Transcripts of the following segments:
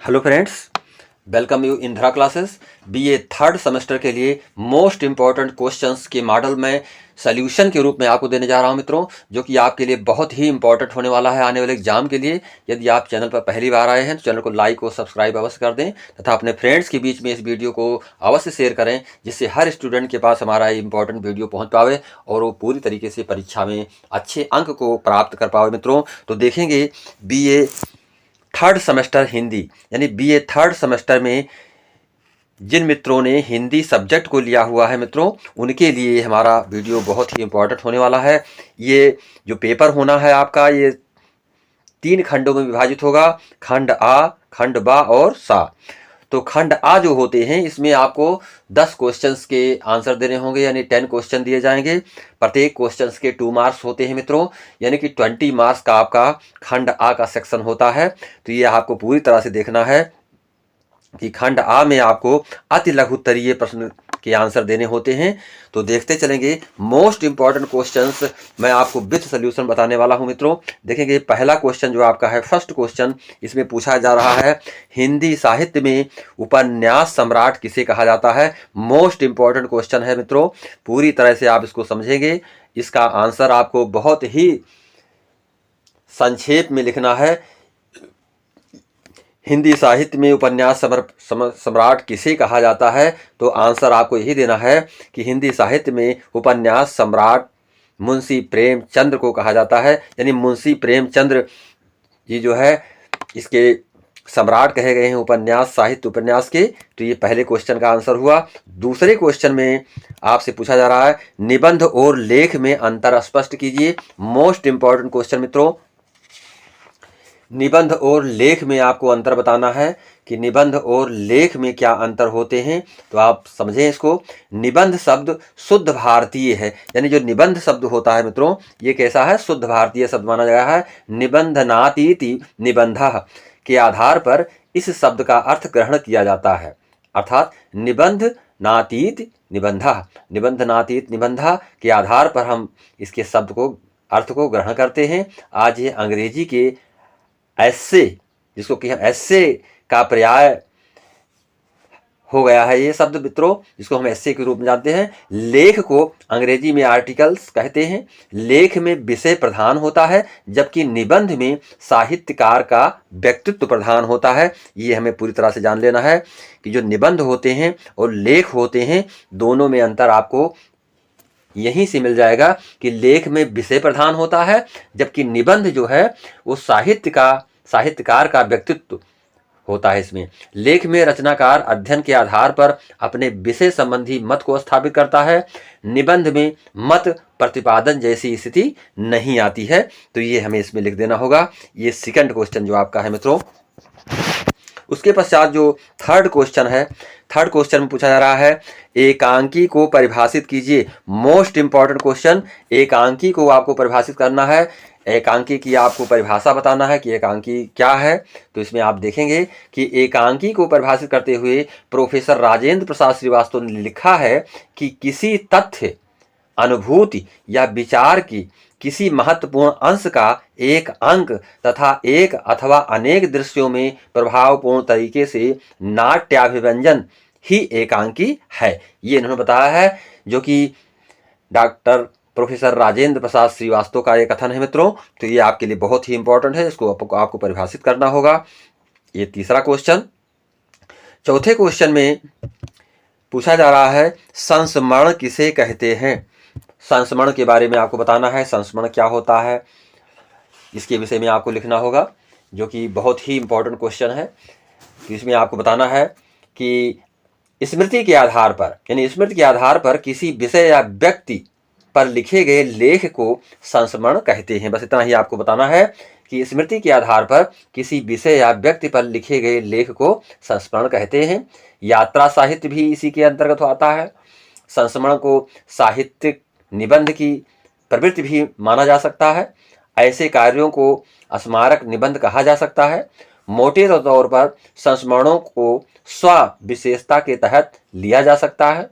Hello friends, welcome you Indira classes. BA third semester के लिए most important questions के model में सॉल्यूशन के रूप में आपको देने जा रहा हूं मित्रों, जो कि आपके लिए बहुत ही इंपॉर्टेंट होने वाला है आने वाले एग्जाम के लिए। यदि आप चैनल पर पहली बार आए हैं तो चैनल को लाइक और सब्सक्राइब अवश्य कर दें तथा अपने फ्रेंड्स के बीच में इस वीडियो को अवश्य शेयर करें, जिससे हर स्टूडेंट के पास हमारा इंपॉर्टेंट वीडियो पहुँच पावे और वो पूरी तरीके से परीक्षा में अच्छे अंक को प्राप्त कर पावे मित्रों। तो देखेंगे बीए थर्ड सेमेस्टर हिंदी, यानी बीए थर्ड सेमेस्टर में जिन मित्रों ने हिंदी सब्जेक्ट को लिया हुआ है मित्रों, उनके लिए हमारा वीडियो बहुत ही इम्पोर्टेंट होने वाला है। ये जो पेपर होना है आपका, ये 3 खंडों में विभाजित होगा, खंड आ, खंड बा और सा। तो खंड आ जो होते हैं, इसमें आपको 10 क्वेश्चंस के आंसर देने होंगे, यानी 10 क्वेश्चन दिए जाएंगे। प्रत्येक क्वेश्चंस के 2 मार्क्स होते हैं मित्रों, यानी कि 20 मार्क्स का आपका खंड आ का सेक्शन होता है। तो ये आपको पूरी तरह से देखना है कि खंड आ में आपको अति लघु उत्तरीय प्रश्न के आंसर देने होते हैं। तो देखते चलेंगे मोस्ट इंपॉर्टेंट क्वेश्चंस मैं आपको विथ सोल्यूशन बताने वाला हूं मित्रों। देखेंगे पहला क्वेश्चन जो आपका है, फर्स्ट क्वेश्चन, इसमें पूछा जा रहा है हिंदी साहित्य में उपन्यास सम्राट किसे कहा जाता है। मोस्ट इंपॉर्टेंट क्वेश्चन है मित्रों, पूरी तरह से आप इसको समझेंगे। इसका आंसर आपको बहुत ही संक्षेप में लिखना है। हिंदी साहित्य में उपन्यास सम्राट किसे कहा जाता है, तो आंसर आपको यही देना है कि हिंदी साहित्य में उपन्यास सम्राट मुंशी प्रेमचंद्र को कहा जाता है। यानी मुंशी प्रेमचंद्र जी जो है इसके सम्राट कहे गए हैं उपन्यास साहित्य उपन्यास के। तो ये पहले क्वेश्चन का आंसर हुआ। दूसरे क्वेश्चन में आपसे पूछा जा रहा है निबंध और लेख में अंतर स्पष्ट कीजिए। मोस्ट इंपॉर्टेंट क्वेश्चन मित्रों, निबंध और लेख में आपको अंतर बताना है कि निबंध और लेख में क्या अंतर होते हैं। तो आप समझें इसको। निबंध शब्द शुद्ध भारतीय है, यानी जो निबंध शब्द होता है मित्रों, ये कैसा है, शुद्ध भारतीय शब्द माना गया है। निबंधनातीति निबंधः के आधार पर इस शब्द का अर्थ ग्रहण किया जाता है। अर्थात निबंध नातीत निबंधः, निबंधनातीत निबंधः के आधार पर हम इसके शब्द को अर्थ को ग्रहण करते हैं। आज ये अंग्रेजी के ऐसे, जिसको कि हम ऐसे का पर्याय हो गया है ये शब्द मित्रों, जिसको हम ऐसे के रूप में जानते हैं। लेख को अंग्रेजी में आर्टिकल्स कहते हैं। लेख में विषय प्रधान होता है, जबकि निबंध में साहित्यकार का व्यक्तित्व प्रधान होता है। ये हमें पूरी तरह से जान लेना है कि जो निबंध होते हैं और लेख होते हैं, दोनों में अंतर आपको यहीं से मिल जाएगा कि लेख में विषय प्रधान होता है, जबकि निबंध जो है वो साहित्यकार का व्यक्तित्व होता है। इसमें लेख में रचनाकार अध्ययन के आधार पर अपने विषय संबंधी मत को स्थापित करता है। निबंध में मत प्रतिपादन जैसी स्थिति नहीं आती है। तो ये हमें इसमें लिख देना होगा। ये सेकंड क्वेश्चन जो आपका है मित्रों। उसके पश्चात जो थर्ड क्वेश्चन है, थर्ड क्वेश्चन में पूछा जा रहा है एकांकी को परिभाषित कीजिए। मोस्ट इंपॉर्टेंट क्वेश्चन, एकांकी को आपको परिभाषित करना है। एकांकी की आपको परिभाषा बताना है कि एकांकी क्या है। तो इसमें आप देखेंगे कि एकांकी को परिभाषित करते हुए प्रोफेसर राजेंद्र प्रसाद श्रीवास्तव ने लिखा है कि किसी तथ्य, अनुभूति या विचार की किसी महत्वपूर्ण अंश का एक अंक तथा एक अथवा अनेक दृश्यों में प्रभावपूर्ण तरीके से नाट्याभिव्यंजन ही एकांकी है। ये इन्होंने बताया है, जो कि डॉक्टर प्रोफेसर राजेंद्र प्रसाद श्रीवास्तव का ये कथन है मित्रों। तो ये आपके लिए बहुत ही इंपॉर्टेंट है, इसको आपको परिभाषित करना होगा। ये तीसरा क्वेश्चन। चौथे क्वेश्चन में पूछा जा रहा है संस्मरण किसे कहते हैं। संस्मरण के बारे में आपको बताना है, संस्मरण क्या होता है, इसके विषय में आपको लिखना होगा, जो कि बहुत ही इंपॉर्टेंट क्वेश्चन है। तो इसमें आपको बताना है कि स्मृति के आधार पर, यानी स्मृति के आधार पर किसी विषय या व्यक्ति पर लिखे गए लेख को संस्मरण कहते हैं। बस इतना ही आपको बताना है कि स्मृति के आधार पर किसी विषय या व्यक्ति पर लिखे गए लेख को संस्मरण कहते हैं। यात्रा साहित्य भी इसी के अंतर्गत आता है। संस्मरण को साहित्यिक निबंध की प्रवृत्ति भी माना जा सकता है। ऐसे कार्यों को स्मारक निबंध कहा जा सकता है। मोटे तौर पर संस्मरणों को स्व विशेषता के तहत लिया जा सकता है,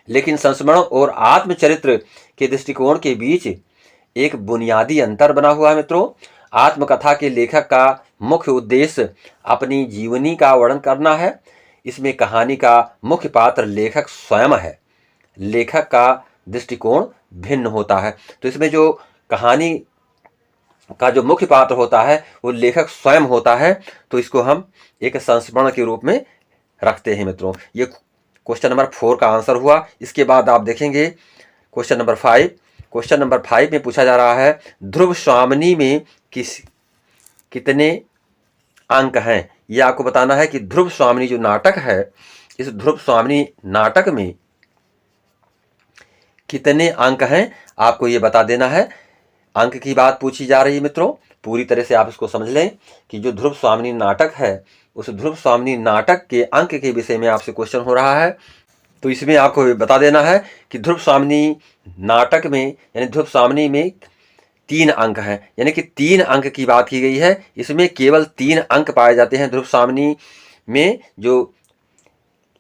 लेकिन संस्मरण और आत्मचरित्र के दृष्टिकोण के बीच एक बुनियादी अंतर बना हुआ है मित्रों। आत्मकथा के लेखक का मुख्य उद्देश्य अपनी जीवनी का वर्णन करना है। इसमें कहानी का मुख्य पात्र लेखक स्वयं है। लेखक का दृष्टिकोण भिन्न होता है। तो इसमें जो कहानी का जो मुख्य पात्र होता है वो लेखक स्वयं होता है। तो इसको हम एक संस्मरण के रूप में रखते हैं मित्रों। ये क्वेश्चन नंबर 4 का आंसर हुआ। इसके बाद आप देखेंगे क्वेश्चन नंबर 5। क्वेश्चन नंबर 5 में पूछा जा रहा है ध्रुव स्वामिनी में कितने अंक हैं। ये आपको बताना है कि ध्रुव स्वामिनी जो नाटक है, इस ध्रुव स्वामिनी नाटक में कितने अंक हैं, आपको ये बता देना है। अंक की बात पूछी जा रही है मित्रों। पूरी तरह से आप इसको समझ लें कि जो ध्रुव स्वामिनी नाटक है, उस ध्रुव स्वामिनी नाटक के अंक के विषय में आपसे क्वेश्चन हो रहा है। तो इसमें आपको बता देना है कि ध्रुव स्वामिनी नाटक में यानी ध्रुव स्वामिनी में 3 अंक हैं, यानी कि 3 अंक की बात की गई है। इसमें केवल 3 अंक पाए जाते हैं ध्रुव स्वामिनी में। जो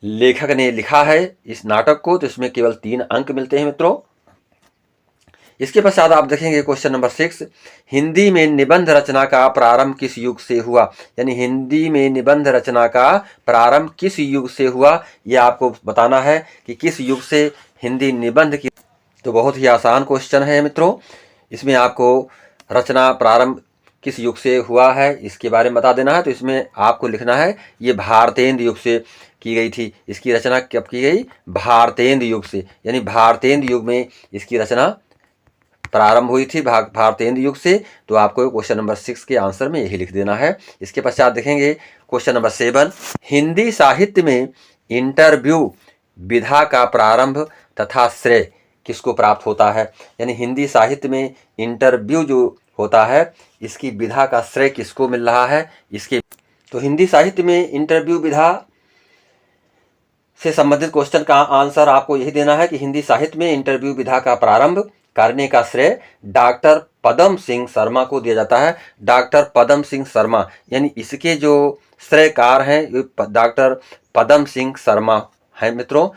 लेखक ने लिखा है इस नाटक को, तो इसमें केवल 3 अंक मिलते हैं मित्रों। इसके पश्चात आप देखेंगे क्वेश्चन नंबर 6, हिंदी में निबंध रचना का प्रारंभ किस युग से हुआ। यानी हिंदी में निबंध रचना का प्रारंभ किस युग से हुआ, यह आपको बताना है कि किस युग से हिंदी निबंध की। तो बहुत ही आसान क्वेश्चन है मित्रों। इसमें आपको रचना प्रारंभ किस युग से हुआ है इसके बारे में बता देना है। तो इसमें आपको लिखना है ये भारतेंद्र युग से की गई थी। इसकी रचना कब की गई? भारतेंद्र युग से, यानी भारतेंद्र युग में इसकी रचना प्रारंभ हुई थी, भारतेंद्र युग से। तो आपको क्वेश्चन नंबर 6 के आंसर में यही लिख देना है। इसके पश्चात देखेंगे क्वेश्चन नंबर 7, हिंदी साहित्य में इंटरव्यू विधा का प्रारंभ तथा श्रेय किसको प्राप्त होता है। यानी हिंदी साहित्य में इंटरव्यू जो होता है, इसकी विधा का श्रेय किसको मिल रहा है। इसके तो हिंदी साहित्य में इंटरव्यू विधा से संबंधित क्वेश्चन का आंसर आपको यही देना है कि हिंदी साहित्य में इंटरव्यू विधा का प्रारंभ करने का श्रेय डॉक्टर पदम सिंह शर्मा को दिया जाता है। डॉक्टर पदम सिंह शर्मा, यानी इसके जो श्रेयकार हैं ये डॉक्टर पदम सिंह शर्मा हैं मित्रों।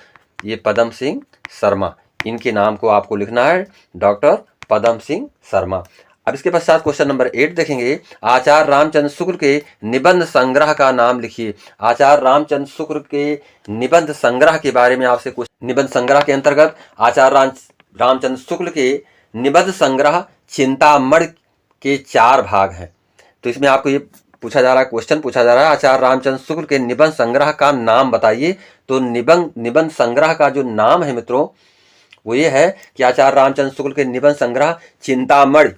ये पदम सिंह शर्मा, इनके नाम को आपको लिखना है, डॉक्टर पदम सिंह शर्मा। अब इसके पश्चात क्वेश्चन नंबर 8 देखेंगे, आचार्य रामचंद्र शुक्ल के निबंध संग्रह का नाम लिखिए। आचार्य रामचंद्र शुक्ल के निबंध संग्रह के बारे में आपसे कुछ, निबंध संग्रह के अंतर्गत आचार्य रामचंद्र शुक्ल के निबंध संग्रह चिंतामणि के 4 भाग हैं। तो इसमें आपको ये पूछा जा रहा है, क्वेश्चन पूछा जा रहा है आचार्य रामचंद्र शुक्ल के निबंध संग्रह का नाम बताइए। तो निबंध संग्रह का जो नाम है मित्रों वो ये है कि आचार्य रामचंद्र शुक्ल के निबंध संग्रह चिंतामणि,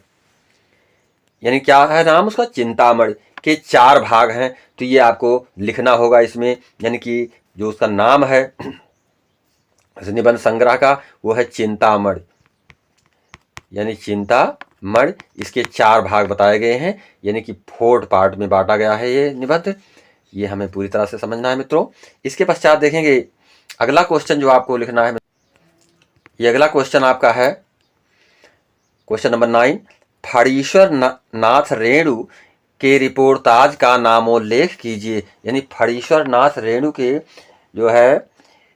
यानी क्या है नाम उसका, चिंतामणि के 4 भाग हैं। तो ये आपको लिखना होगा इसमें, यानी कि जो उसका नाम है निबंध संग्रह का वो है चिंतामणि, यानी चिंतामणि। इसके 4 भाग बताए गए हैं, यानी कि 4 पार्ट में बांटा गया है ये निबंध। ये हमें पूरी तरह से समझना है मित्रों। इसके पश्चात देखेंगे अगला क्वेश्चन जो आपको लिखना है। ये अगला क्वेश्चन आपका है क्वेश्चन नंबर 9, फणीश्वर नाथ रेणु के रिपोर्टाज का नामोल्लेख कीजिए। यानी फणीश्वर नाथ रेणु के जो है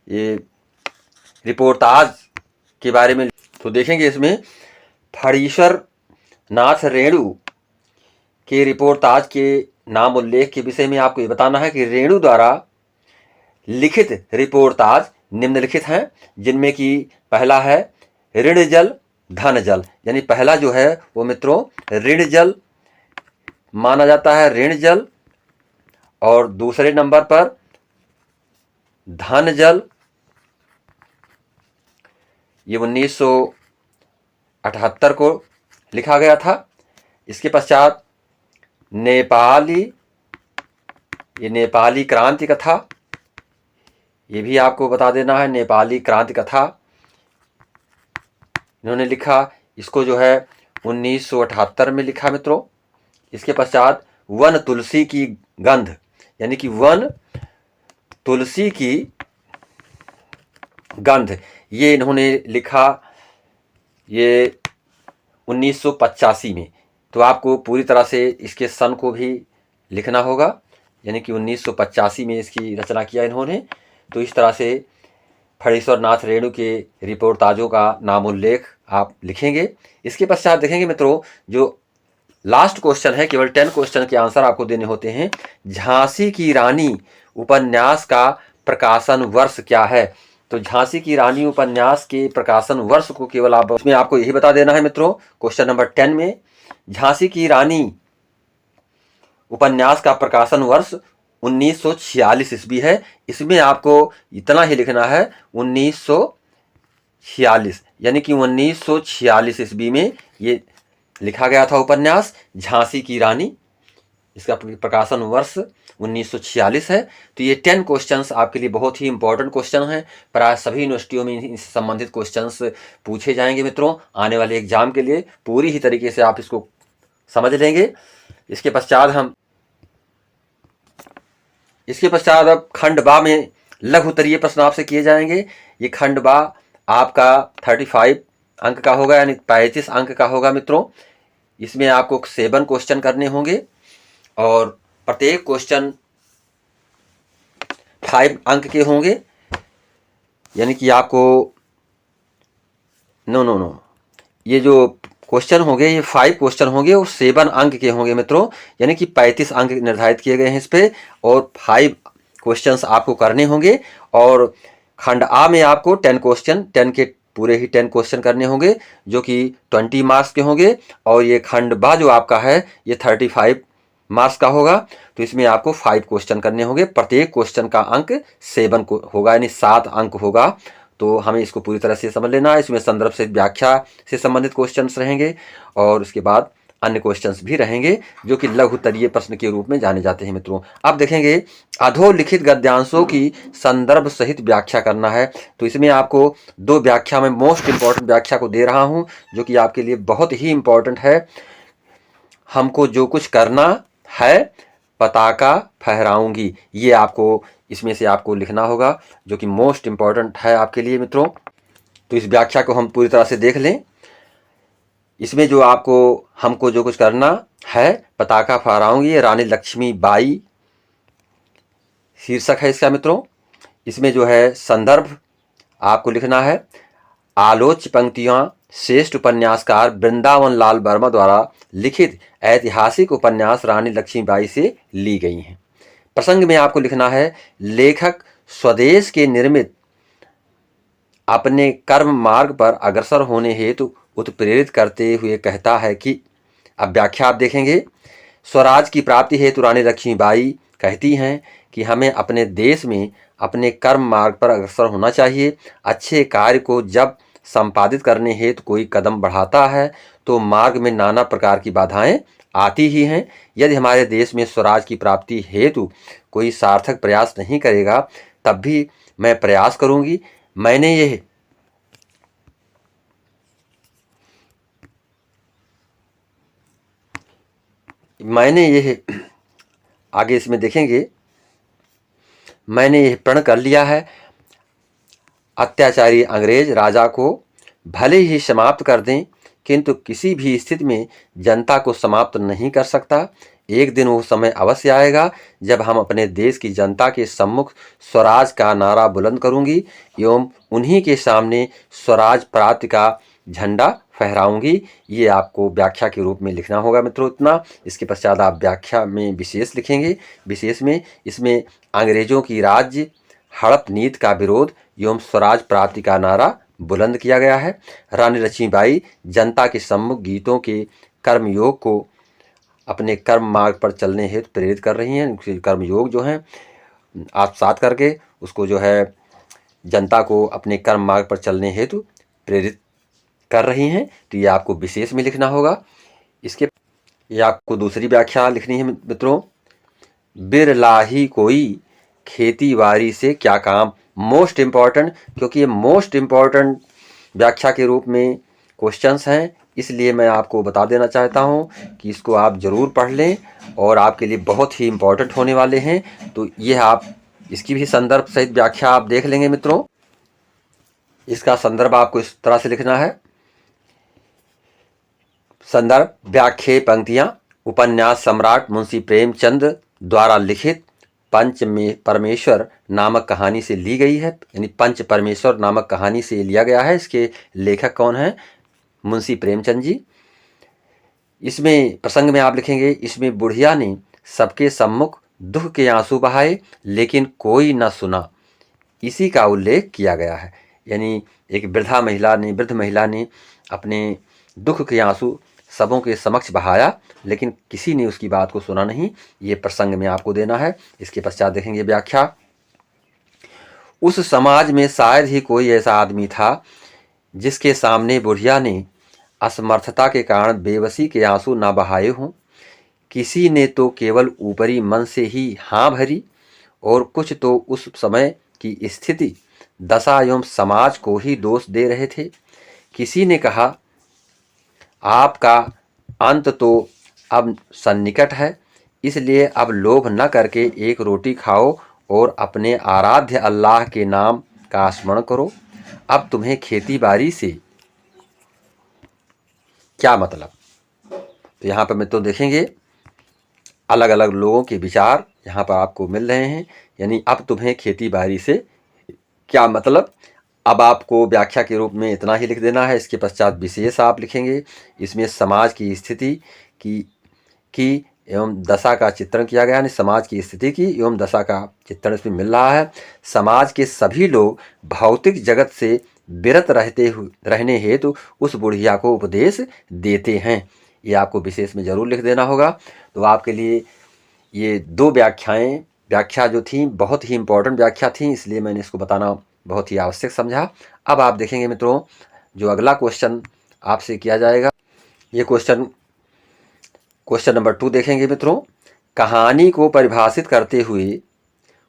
ये रिपोर्टाज के बारे में, तो देखेंगे इसमें फणीश्वर नाथ रेणु के रिपोर्टाज के नाम उल्लेख के विषय में आपको ये बताना है कि रेणु द्वारा लिखित रिपोर्टाज निम्नलिखित हैं, जिनमें कि पहला है ऋण जल धन जल। यानी पहला जो है वो मित्रों ऋण जल माना जाता है, ऋण जल। और दूसरे नंबर पर धन जल, ये 1978 को लिखा गया था। इसके पश्चात नेपाली, ये नेपाली क्रांति कथा, ये भी आपको बता देना है, नेपाली क्रांति कथा इन्होंने लिखा। इसको जो है 1978 में लिखा मित्रों। इसके पश्चात वन तुलसी की गंध, यानी कि वन तुलसी की गंध, ये इन्होंने लिखा ये 1985 में। तो आपको पूरी तरह से इसके सन को भी लिखना होगा, यानी कि 1985 में इसकी रचना किया इन्होंने। तो इस तरह से फणीश्वर नाथ रेणु के रिपोर्टाजों का नामोल्लेख आप लिखेंगे। इसके पश्चात देखेंगे मित्रों जो लास्ट क्वेश्चन है, केवल 10 क्वेश्चन के आंसर आपको देने होते हैं। झांसी की रानी उपन्यास का प्रकाशन वर्ष क्या है? तो झांसी की रानी उपन्यास के प्रकाशन वर्ष को केवल आप उसमें आपको यही बता देना है मित्रों। क्वेश्चन नंबर 10 में झांसी की रानी उपन्यास का प्रकाशन वर्ष 1946 ईस्वी है। इसमें आपको इतना ही लिखना है 1946, यानी कि 1946 ईस्वी में ये लिखा गया था उपन्यास झांसी की रानी। इसका प्रकाशन वर्ष 1946 है। तो ये 10 क्वेश्चंस आपके लिए बहुत ही इंपॉर्टेंट क्वेश्चन हैं। प्राय सभी यूनिवर्सिटियों में इससे संबंधित क्वेश्चंस पूछे जाएंगे मित्रों। आने वाले एग्जाम के लिए पूरी ही तरीके से आप इसको समझ लेंगे। इसके पश्चात अब खंड बा में लघु उत्तरीय प्रश्न आपसे किए जाएंगे। ये खंड बा आपका 35 अंक का होगा, यानी 35 अंक का होगा मित्रों। इसमें आपको 7 क्वेश्चन करने होंगे और प्रत्येक क्वेश्चन 5 अंक के होंगे, यानी कि आपको ये जो क्वेश्चन होंगे ये 5 क्वेश्चन होंगे और 7 अंक के होंगे मित्रों, यानी कि 35 अंक निर्धारित किए गए हैं इस पे और 5 क्वेश्चंस आपको करने होंगे। और खंड आ में आपको 10 क्वेश्चन, 10 के पूरे ही 10 क्वेश्चन करने होंगे जो कि 20 मार्क्स के होंगे। और ये खंड बा जो आपका है ये 35 मार्क्स का होगा। तो इसमें आपको 5 क्वेश्चन करने होंगे, प्रत्येक क्वेश्चन का अंक 7 को होगा, यानी 7 अंक होगा। तो हमें इसको पूरी तरह से समझ लेना है। इसमें संदर्भ से व्याख्या से संबंधित क्वेश्चंस रहेंगे और उसके बाद अन्य क्वेश्चंस भी रहेंगे जो कि लघु उत्तरीय प्रश्न के रूप में जाने जाते हैं मित्रों। अब देखेंगे अधोलिखित गद्यांशों की संदर्भ सहित व्याख्या करना है। तो इसमें आपको 2 व्याख्या में मोस्ट इंपॉर्टेंट व्याख्या को दे रहा हूं जो कि आपके लिए बहुत ही इंपॉर्टेंट है। हमको जो कुछ करना है पताका फहराऊंगी, ये आपको इसमें से आपको लिखना होगा जो कि मोस्ट इंपॉर्टेंट है आपके लिए मित्रों। तो इस व्याख्या को हम पूरी तरह से देख लें। इसमें जो आपको हमको जो कुछ करना है पताका फहराऊंगी, रानी लक्ष्मीबाई शीर्षक है इसका मित्रों। इसमें जो है संदर्भ आपको लिखना है आलोच्य पंक्तियां श्रेष्ठ उपन्यासकार वृंदावन लाल वर्मा द्वारा लिखित ऐतिहासिक उपन्यास रानी लक्ष्मीबाई से ली गई हैं। प्रसंग में आपको लिखना है लेखक स्वदेश के निर्मित अपने कर्म मार्ग पर अग्रसर होने हेतु उत्प्रेरित करते हुए कहता है कि, अब व्याख्या आप देखेंगे, स्वराज की प्राप्ति हेतु रानी लक्ष्मीबाई कहती हैं कि हमें अपने देश में अपने कर्म मार्ग पर अग्रसर होना चाहिए। अच्छे कार्य को जब संपादित करने हेतु कोई कदम बढ़ाता है तो मार्ग में नाना प्रकार की बाधाएं आती ही हैं। यदि हमारे देश में स्वराज की प्राप्ति हेतु कोई सार्थक प्रयास नहीं करेगा तब भी मैं प्रयास करूंगी। मैंने यह आगे इसमें देखेंगे, मैंने यह प्रण कर लिया है अत्याचारी अंग्रेज राजा को भले ही समाप्त कर दें किंतु किसी भी स्थिति में जनता को समाप्त नहीं कर सकता। एक दिन वो समय अवश्य आएगा जब हम अपने देश की जनता के सम्मुख स्वराज का नारा बुलंद करूंगी एवं उन्हीं के सामने स्वराज प्राप्ति का झंडा फहराऊंगी। ये आपको व्याख्या के रूप में लिखना होगा मित्रों इतना। इसके पश्चात आप व्याख्या में विशेष लिखेंगे। विशेष में इसमें अंग्रेजों की राज्य हड़प नीति का विरोध एवं स्वराज प्राप्ति का नारा बुलंद किया गया है। रानी लक्ष्मीबाई जनता के सम्मुख गीतों के कर्मयोग को अपने कर्म मार्ग पर चलने हेतु प्रेरित कर रही हैं। कर्मयोग जो हैं आत्मसात करके उसको जो है जनता को अपने कर्म मार्ग पर चलने हेतु प्रेरित कर रही हैं। तो ये आपको विशेष में लिखना होगा। ये आपको दूसरी व्याख्या लिखनी है मित्रों, बिरला ही कोई खेती बाड़ी से क्या काम। मोस्ट इम्पॉर्टेंट, क्योंकि ये मोस्ट इम्पॉर्टेंट व्याख्या के रूप में क्वेश्चंस हैं, इसलिए मैं आपको बता देना चाहता हूं कि इसको आप ज़रूर पढ़ लें और आपके लिए बहुत ही इम्पॉर्टेंट होने वाले हैं। तो यह आप इसकी भी संदर्भ सहित व्याख्या आप देख लेंगे मित्रों। इसका संदर्भ आपको इस तरह से लिखना है। संदर्भ व्याख्या पंक्तियां उपन्यास सम्राट मुंशी प्रेमचंद द्वारा लिखित पंच परमेश्वर नामक कहानी से ली गई है, यानी पंच परमेश्वर नामक कहानी से लिया गया है। इसके लेखक कौन है? मुंशी प्रेमचंद जी। इसमें प्रसंग में आप लिखेंगे, इसमें बुढ़िया ने सबके सम्मुख दुख के आंसू बहाए लेकिन कोई न सुना, इसी का उल्लेख किया गया है। यानी एक वृद्ध महिला ने अपने दुख के आंसू सबों के समक्ष बहाया लेकिन किसी ने उसकी बात को सुना नहीं। ये प्रसंग में आपको देना है। इसके पश्चात देखेंगे व्याख्या। उस समाज में शायद ही कोई ऐसा आदमी था जिसके सामने बुढ़िया ने असमर्थता के कारण बेबसी के आंसू ना बहाए हों। किसी ने तो केवल ऊपरी मन से ही हाँ भरी और कुछ तो उस समय की स्थिति, दशा एवं समाज को ही दोष दे रहे थे। किसी ने कहा, आपका अंत तो अब सन्निकट है, इसलिए अब लोभ न करके एक रोटी खाओ और अपने आराध्य अल्लाह के नाम का स्मरण करो। अब तुम्हें खेती बाड़ी से क्या मतलब। तो यहाँ पर मित्रों देखेंगे अलग अलग लोगों के विचार यहाँ पर आपको मिल रहे हैं। यानी अब तुम्हें खेती बाड़ी से क्या मतलब। अब आपको व्याख्या के रूप में इतना ही लिख देना है। इसके पश्चात विशेष आप लिखेंगे। इसमें समाज की स्थिति की एवं दशा का चित्रण किया गया। यानी समाज की स्थिति की एवं दशा का चित्रण इसमें मिल रहा है। समाज के सभी लोग भौतिक जगत से विरत रहने हेतु उस बुढ़िया को उपदेश देते हैं। ये आपको विशेष में ज़रूर लिख देना होगा। तो आपके लिए ये दो व्याख्या जो थी बहुत ही इम्पोर्टेंट व्याख्या थी, इसलिए मैंने इसको बताना बहुत ही आवश्यक समझा। अब आप देखेंगे मित्रों जो अगला क्वेश्चन आपसे किया जाएगा, ये क्वेश्चन नंबर 2 देखेंगे मित्रों। कहानी को परिभाषित करते हुए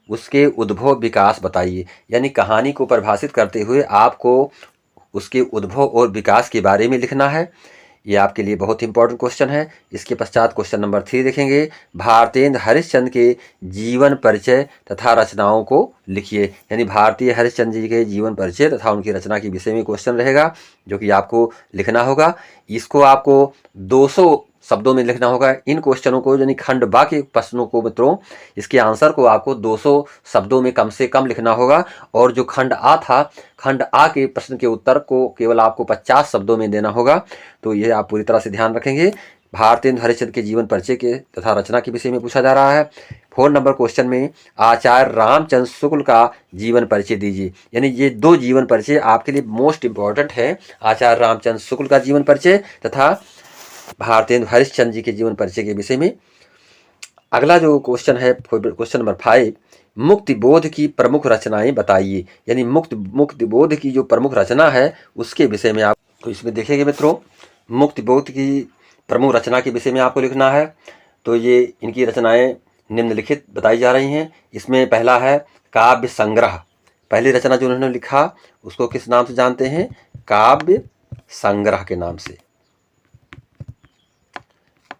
उसके उद्भव विकास बताइए। यानी कहानी को परिभाषित करते हुए आपको उसके उद्भव और विकास के बारे में लिखना है। ये आपके लिए बहुत इंपॉर्टेंट क्वेश्चन है। इसके पश्चात क्वेश्चन नंबर 3 देखेंगे। भारतेंद्र हरिश्चंद्र के जीवन परिचय तथा रचनाओं को लिखिए। यानी भारतीय हरिश्चंद्र जी के जीवन परिचय तथा उनकी रचना के विषय में क्वेश्चन रहेगा जो कि आपको लिखना होगा। इसको आपको 200 शब्दों में लिखना होगा। इन क्वेश्चनों को यानी खंड बा के प्रश्नों को मित्रों इसके आंसर को आपको 200 शब्दों में कम से कम लिखना होगा। और जो खंड आ था, खंड आ के प्रश्न के उत्तर को केवल आपको 50 शब्दों में देना होगा। तो ये आप पूरी तरह से ध्यान रखेंगे। भारतेंद्र हरिश्चंद्र के जीवन परिचय के तथा रचना के विषय में पूछा जा रहा है। 4 नंबर क्वेश्चन में आचार्य रामचंद्र शुक्ल का जीवन परिचय दीजिए। यानी ये 2 जीवन परिचय आपके लिए मोस्ट इंपॉर्टेंट है। आचार्य रामचंद्र शुक्ल का जीवन परिचय तथा भारतेंद्र हरिश्चंद्र जी के जीवन परिचय के विषय में। अगला जो क्वेश्चन है क्वेश्चन नंबर 5, मुक्ति बोध की प्रमुख रचनाएं बताइए। यानी मुक्ति बोध की जो प्रमुख रचना है उसके विषय में आप तो इसमें देखेंगे मित्रों मुक्ति बोध की प्रमुख रचना के विषय में आपको लिखना है। तो ये इनकी रचनाएं निम्नलिखित बताई जा रही हैं। इसमें पहला है काव्य संग्रह। पहली रचना जो उन्होंने लिखा उसको किस नाम से जानते हैं? काव्य संग्रह के नाम से।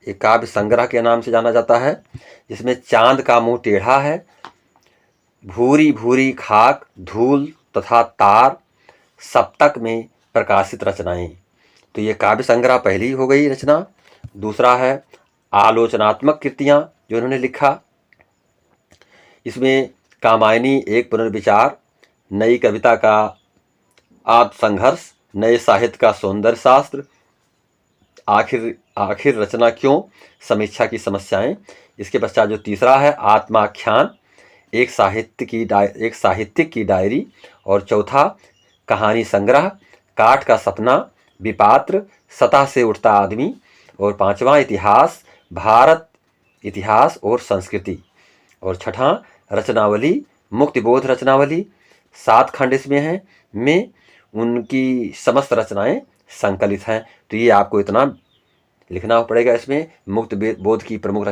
एक काव्य संग्रह के नाम से जाना जाता है। जिसमें चांद का मुंह टेढ़ा है, भूरी भूरी खाक, धूल तथा तार, सप्तक में प्रकाशित रचनाएं। तो ये काव्य संग्रह पहली हो गई रचना। दूसरा है आलोचनात्मक कृतियां जो उन्होंने लिखा। इसमें कामायनी एक पुनर्विचार, नई कविता का आत्मसंघर्ष, नए साहित्य का सौंदर्य शास्त्र, आखिर रचना क्यों, समीक्षा की समस्याएं। इसके पश्चात जो तीसरा है आत्माख्यान, एक साहित्यिक की डायरी। और चौथा कहानी संग्रह, काठ का सपना, विपात्र, सतह से उठता आदमी। और पांचवा इतिहास, भारत इतिहास और संस्कृति। और छठा रचनावली, मुक्तिबोध रचनावली। 7 खंड इसमें हैं, में उनकी समस्त रचनाएं संकलित हैं। तो ये आपको इतना लिखना पड़ेगा। इसमें मुक्ति बोध की प्रमुख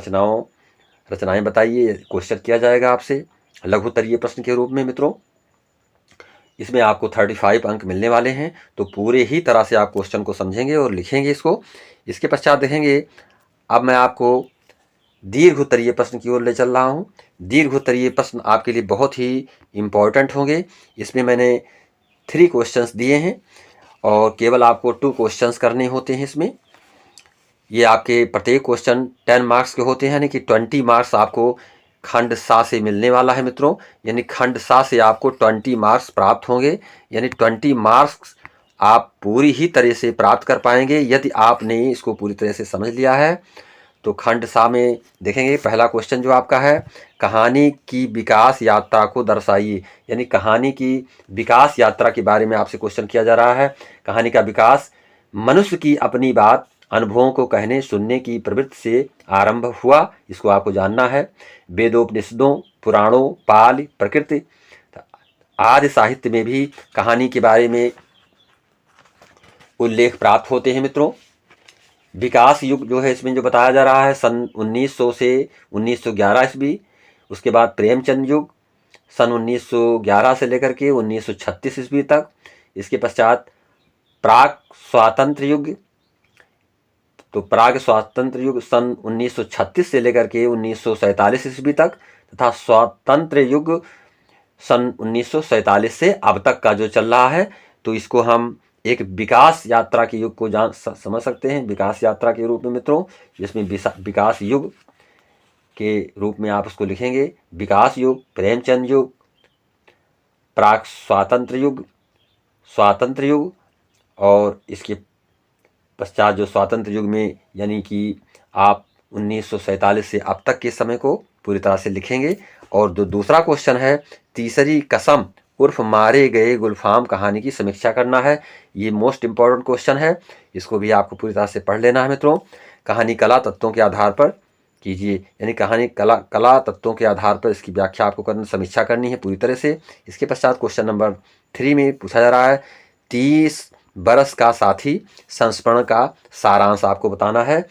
रचनाएं बताइए, क्वेश्चन किया जाएगा आपसे लघुत्तरीय प्रश्न के रूप में मित्रों। इसमें आपको 35 अंक मिलने वाले हैं। तो पूरे ही तरह से आप क्वेश्चन को समझेंगे और लिखेंगे इसको। इसके पश्चात देखेंगे अब मैं आपको दीर्घ उत्तरीय प्रश्न की ओर ले चल रहा हूँ। दीर्घ उत्तरीय प्रश्न आपके लिए बहुत ही इम्पोर्टेंट होंगे। इसमें मैंने 3 क्वेश्चंस दिए हैं और केवल आपको 2 क्वेश्चंस करने होते हैं इसमें। ये आपके प्रत्येक क्वेश्चन 10 मार्क्स के होते हैं, यानी कि 20 मार्क्स आपको खंड सा से मिलने वाला है मित्रों। यानी खंड सा से आपको 20 मार्क्स प्राप्त होंगे। यानी 20 मार्क्स आप पूरी ही तरह से प्राप्त कर पाएंगे यदि आपने इसको पूरी तरह से समझ लिया है। तो खंड सा में देखेंगे पहला क्वेश्चन जो आपका है, कहानी की विकास यात्रा को दर्शाइए। यानी कहानी की विकास यात्रा के बारे में आपसे क्वेश्चन किया जा रहा है। कहानी का विकास मनुष्य की अपनी बात अनुभवों को कहने सुनने की प्रवृत्ति से आरंभ हुआ, इसको आपको जानना है। वेदोपनिषदों, पुराणों, पाल, प्रकृति आदि साहित्य में भी कहानी के बारे में उल्लेख प्राप्त होते हैं मित्रों। विकास युग जो है इसमें जो बताया जा रहा है सन 1900 से 1911 ईस्वी, उसके बाद प्रेमचंद युग सन 1911 से लेकर के 1936 ईस्वी तक, इसके पश्चात प्राग स्वातंत्र युग, तो प्राग स्वातंत्र युग सन 1936 से लेकर के 1947 ईस्वी तक, तथा स्वातंत्र युग सन 1947 से अब तक का जो चल रहा है। तो इसको हम एक विकास यात्रा के युग को समझ सकते हैं, विकास यात्रा के रूप में मित्रों। जिसमें विकास युग के रूप में आप उसको लिखेंगे, विकास युग, प्रेमचंद युग, प्राक स्वातंत्र युग, स्वातंत्र युग, और इसके पश्चात जो स्वातंत्र युग में यानी कि आप 1947 से अब तक के समय को पूरी तरह से लिखेंगे। और जो दूसरा क्वेश्चन है, तीसरी कसम उर्फ मारे गए गुलफाम कहानी की समीक्षा करना है। ये मोस्ट इम्पॉर्टेंट क्वेश्चन है, इसको भी आपको पूरी तरह से पढ़ लेना है मित्रों। कहानी कला तत्वों के आधार पर कीजिए, यानी कहानी कला तत्वों के आधार पर इसकी व्याख्या आपको करनी, समीक्षा करनी है पूरी तरह से। इसके पश्चात क्वेश्चन नंबर 3 में पूछा जा रहा है, 30 बरस का साथी संस्मरण का सारांश आपको बताना है।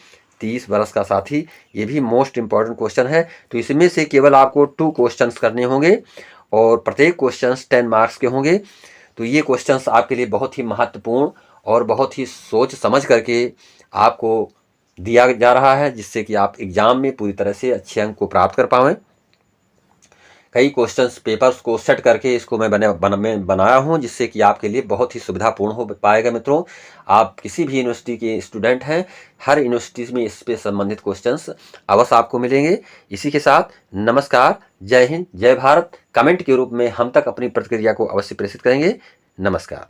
30 बरस का साथी, ये भी मोस्ट इम्पॉर्टेंट क्वेश्चन है। तो इसमें से केवल आपको 2 क्वेश्चंस करने होंगे और प्रत्येक क्वेश्चंस 10 मार्क्स के होंगे। तो ये क्वेश्चंस आपके लिए बहुत ही महत्वपूर्ण और बहुत ही सोच समझ करके आपको दिया जा रहा है, जिससे कि आप एग्जाम में पूरी तरह से अच्छे अंक को प्राप्त कर पाएं। कई क्वेश्चंस पेपर्स को सेट करके इसको मैं बनाया हूं, जिससे कि आपके लिए बहुत ही सुविधापूर्ण हो पाएगा मित्रों। आप किसी भी यूनिवर्सिटी के स्टूडेंट हैं, हर यूनिवर्सिटी में इस पे संबंधित क्वेश्चंस अवश्य आपको मिलेंगे। इसी के साथ नमस्कार, जय हिंद, जय भारत। कमेंट के रूप में हम तक अपनी प्रतिक्रिया को अवश्य प्रेषित करेंगे। नमस्कार।